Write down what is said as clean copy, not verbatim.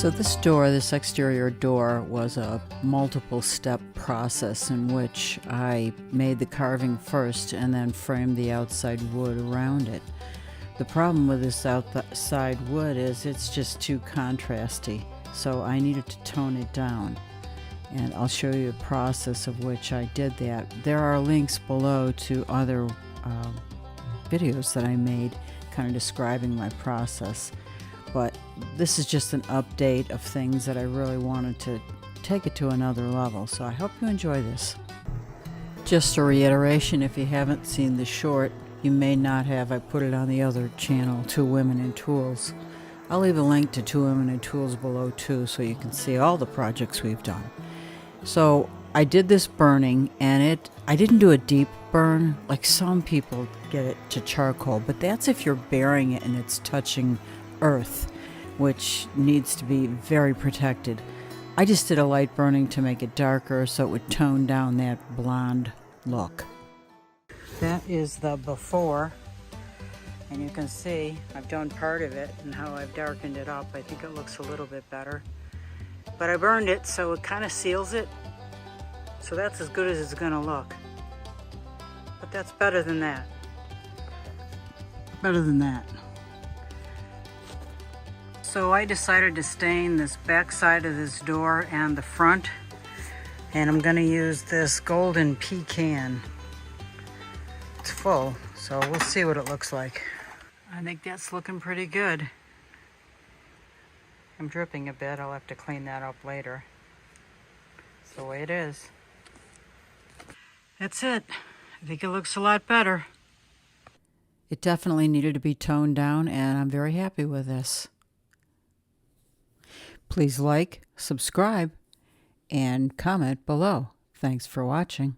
So this exterior door, was a multiple step process in which I made the carving first and then framed the outside wood around it. The problem with this outside wood is it's just too contrasty, so I needed to tone it down. And I'll show you a process of which I did that. There are links below to other videos that I made kind of describing my process. But this is just an update of things that I really wanted to take it to another level. So I hope you enjoy this. Just a reiteration, if you haven't seen the short, you may not have. I put it on the other channel, Two Women in Tools. I'll leave a link to Two Women in Tools below too, so you can see all the projects we've done. So I did this burning, and I didn't do a deep burn like some people get it to charcoal, but that's if you're burying it and it's touching earth, which needs to be very protected. I just did a light burning to make it darker so it would tone down that blonde look. That is the before, and you can see I've done part of it and how I've darkened it up. I think it looks a little bit better, but I burned it so it kind of seals it, so that's as good as it's gonna look. But that's better than that. Better than that. So I decided to stain this back side of this door and the front, and I'm going to use this golden pecan. It's full, so we'll see what it looks like. I think that's looking pretty good. I'm dripping a bit. I'll have to clean that up later. That's the way it is. That's it. I think it looks a lot better. It definitely needed to be toned down, and I'm very happy with this. Please like, subscribe, and comment below. Thanks for watching.